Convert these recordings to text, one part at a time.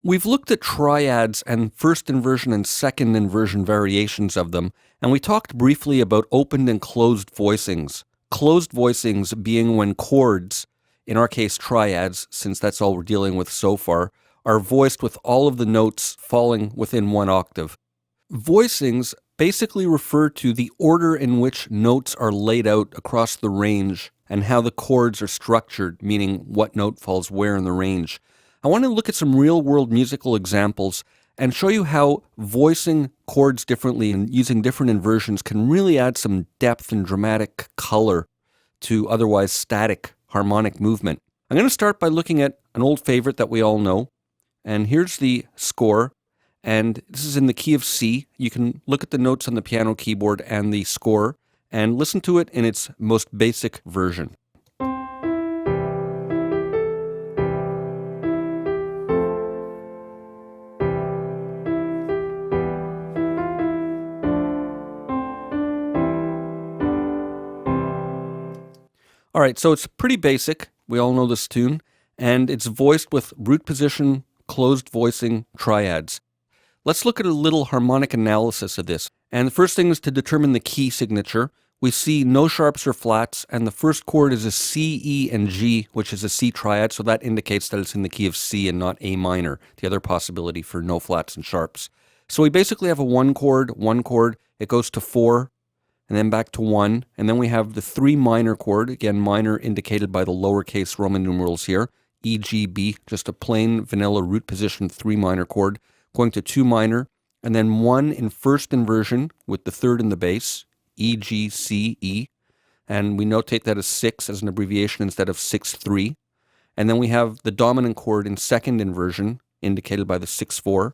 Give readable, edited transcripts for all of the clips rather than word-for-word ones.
We've looked at triads and first inversion and second inversion variations of them, and we talked briefly about opened and closed voicings. Closed voicings being when chords, in our case triads, since that's all we're dealing with so far, are voiced with all of the notes falling within one octave. Voicings basically refer to the order in which notes are laid out across the range and how the chords are structured, meaning what note falls where in the range. I want to look at some real-world musical examples and show you how voicing chords differently and using different inversions can really add some depth and dramatic color to otherwise static harmonic movement. I'm going to start by looking at an old favorite that we all know, and here's the score, and this is in the key of C. You can look at the notes on the piano keyboard and the score and listen to it in its most basic version. All right, so it's pretty basic. We all know this tune, and it's voiced with root position, closed voicing, triads. Let's look at a little harmonic analysis of this. And the first thing is to determine the key signature. We see no sharps or flats, and the first chord is a C, E, and G, which is a C triad, so that indicates that it's in the key of C and not A minor, the other possibility for no flats and sharps. So we basically have a one chord, it goes to 4, and then back to 1, and then we have the 3 minor chord, again minor indicated by the lowercase Roman numerals here, E, G, B, just a plain vanilla root position 3 minor chord, going to 2 minor, and then 1 in first inversion with the third in the bass, E, G, C, E, and we notate that as 6 as an abbreviation instead of 6-3, and then we have the dominant chord in second inversion, indicated by the 6-4,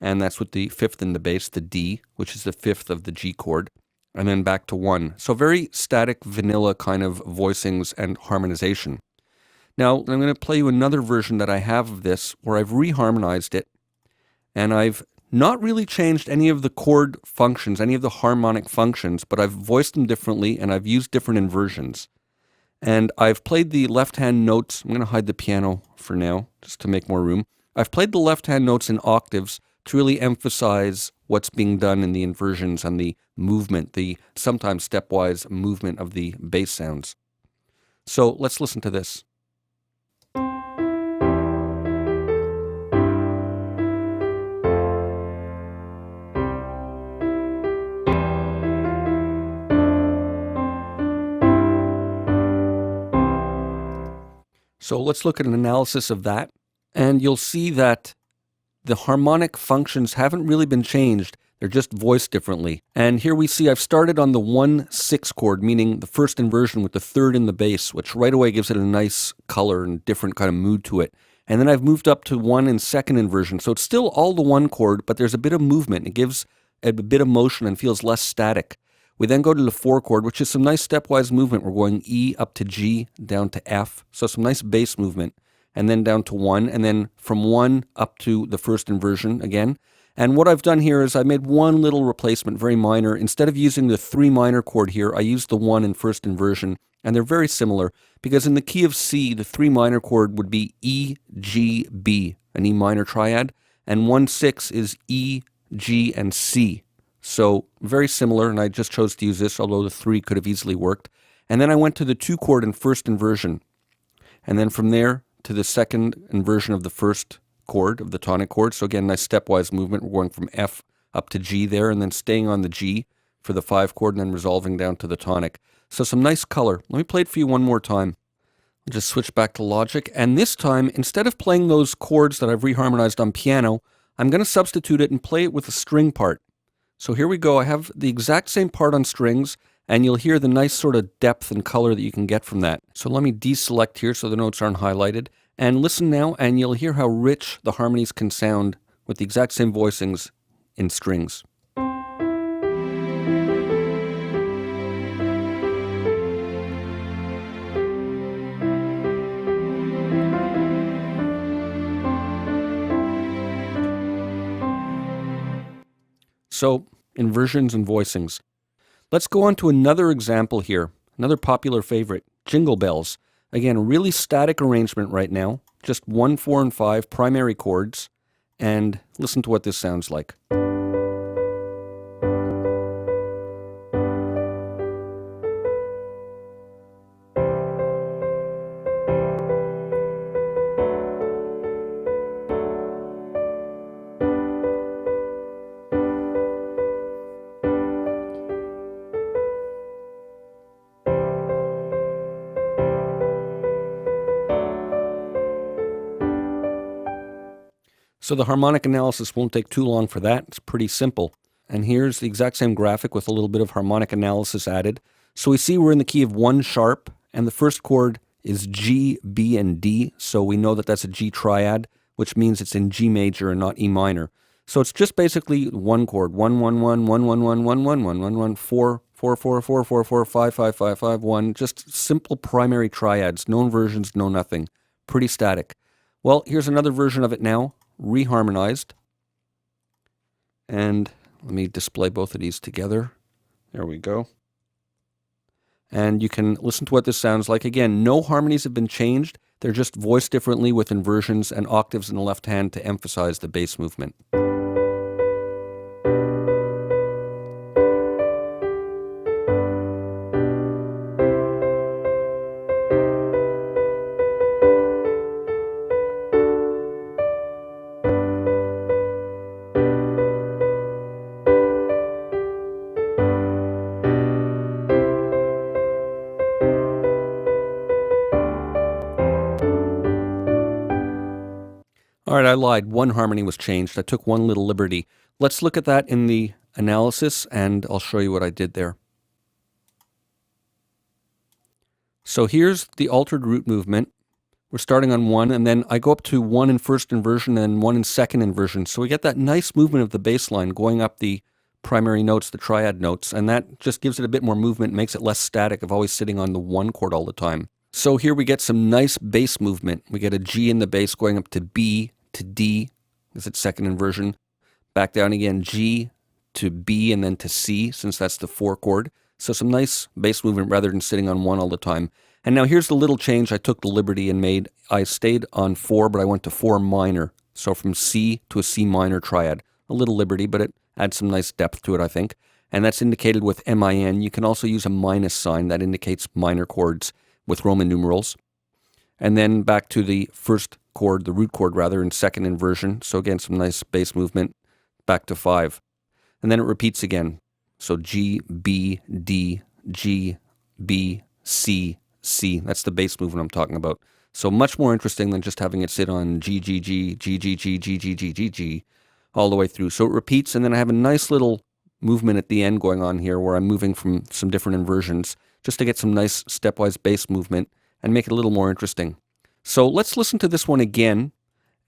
and that's with the fifth in the bass, the D, which is the fifth of the G chord, and then back to 1. So very static, vanilla kind of voicings and harmonization. Now, I'm going to play you another version that I have of this, where I've reharmonized it, and I've not really changed any of the chord functions, any of the harmonic functions, but I've voiced them differently, and I've used different inversions. And I've played the left-hand notes. I'm going to hide the piano for now, just to make more room. I've played the left-hand notes in octaves to really emphasize what's being done in the inversions and the movement, the sometimes stepwise movement of the bass sounds. So let's listen to this. So let's look at an analysis of that, and you'll see that the harmonic functions haven't really been changed, they're just voiced differently. And here we see I've started on the 1-6 chord, meaning the first inversion with the third in the bass, which right away gives it a nice color and different kind of mood to it. And then I've moved up to 1 in second inversion, so it's still all the 1 chord, but there's a bit of movement. It gives a bit of motion and feels less static. We then go to the 4 chord, which is some nice stepwise movement. We're going E up to G, down to F, so some nice bass movement, and then down to 1, and then from 1 up to the first inversion again. And what I've done here is I made one little replacement, very minor. Instead of using the 3 minor chord here, I used the 1 in first inversion, and they're very similar, because in the key of C, the 3 minor chord would be E, G, B, an E minor triad, and 1-6 is E, G, and C. So very similar, and I just chose to use this, although the 3 could have easily worked. And then I went to the 2 chord in first inversion, and then from there to the second inversion of the first chord, of the tonic chord. So again, nice stepwise movement. We're going from F up to G there, and then staying on the G for the 5 chord, and then resolving down to the tonic. So some nice color. Let me play it for you one more time. I'll just switch back to Logic, and this time, instead of playing those chords that I've reharmonized on piano, I'm going to substitute it and play it with a string part. So here we go. I have the exact same part on strings, and you'll hear the nice sort of depth and color that you can get from that. So let me deselect here so the notes aren't highlighted. And listen now, and you'll hear how rich the harmonies can sound with the exact same voicings in strings. So, inversions and voicings. Let's go on to another example here, another popular favorite, Jingle Bells. Again, a really static arrangement right now, just 1, 4, and 5 primary chords, and listen to what this sounds like. So the harmonic analysis won't take too long for that. It's pretty simple. And here's the exact same graphic with a little bit of harmonic analysis added. So we see we're in the key of 1 sharp, and the first chord is G, B, and D. So we know that that's a G triad, which means it's in G major and not E minor. So it's just basically one chord, 1, 1, 1, 1, 1, 1, 1, 1, 1, 1, 1, 4, 4, 4, 4, 4, 4, 5, 5, 5, 5, 1. Just simple primary triads, no inversions, no nothing. Pretty static. Well, here's another version of it now, reharmonized. And let me display both of these together. There we go. And you can listen to what this sounds like. Again, no harmonies have been changed. They're just voiced differently with inversions and octaves in the left hand to emphasize the bass movement. All right, I lied. One harmony was changed. I took one little liberty. Let's look at that in the analysis, and I'll show you what I did there. So here's the altered root movement. We're starting on 1, and then I go up to 1 in first inversion and 1 in second inversion. So we get that nice movement of the bass line going up the primary notes, the triad notes, and that just gives it a bit more movement, makes it less static of always sitting on the 1 chord all the time. So here we get some nice bass movement. We get a G in the bass going up to B, to D, is its second inversion, back down again, G to B, and then to C, since that's the 4 chord. So some nice bass movement rather than sitting on 1 all the time. And now here's the little change I took the liberty and made. I stayed on 4, but I went to 4 minor. So from C to a C minor triad. A little liberty, but it adds some nice depth to it, I think. And that's indicated with MIN. You can also use a minus sign that indicates minor chords with Roman numerals. And then back to the first chord, the root chord rather, in second inversion. So again, some nice bass movement, back to 5. And then it repeats again. So G, B, D, G, B, C, C. That's the bass movement I'm talking about. So much more interesting than just having it sit on G, G, G, G, G, G, G, G, G, G, G, all the way through. So it repeats, and then I have a nice little movement at the end going on here where I'm moving from some different inversions just to get some nice stepwise bass movement and make it a little more interesting. So let's listen to this one again.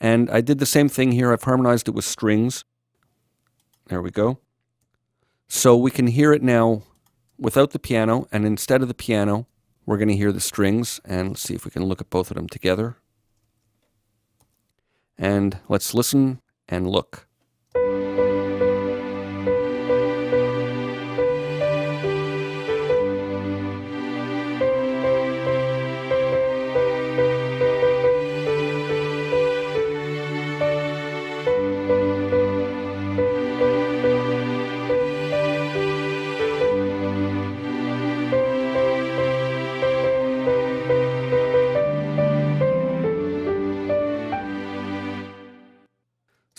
And I did the same thing here. I've harmonized it with strings. There we go. So we can hear it now without the piano, and instead of the piano, we're going to hear the strings. And let's see if we can look at both of them together. And let's listen and look.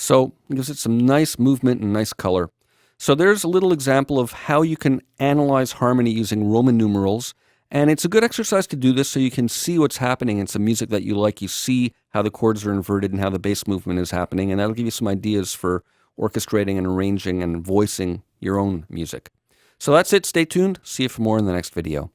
So it gives it some nice movement and nice color. So there's a little example of how you can analyze harmony using Roman numerals. And it's a good exercise to do this so you can see what's happening in some music that you like. You see how the chords are inverted and how the bass movement is happening. And that'll give you some ideas for orchestrating and arranging and voicing your own music. So that's it. Stay tuned. See you for more in the next video.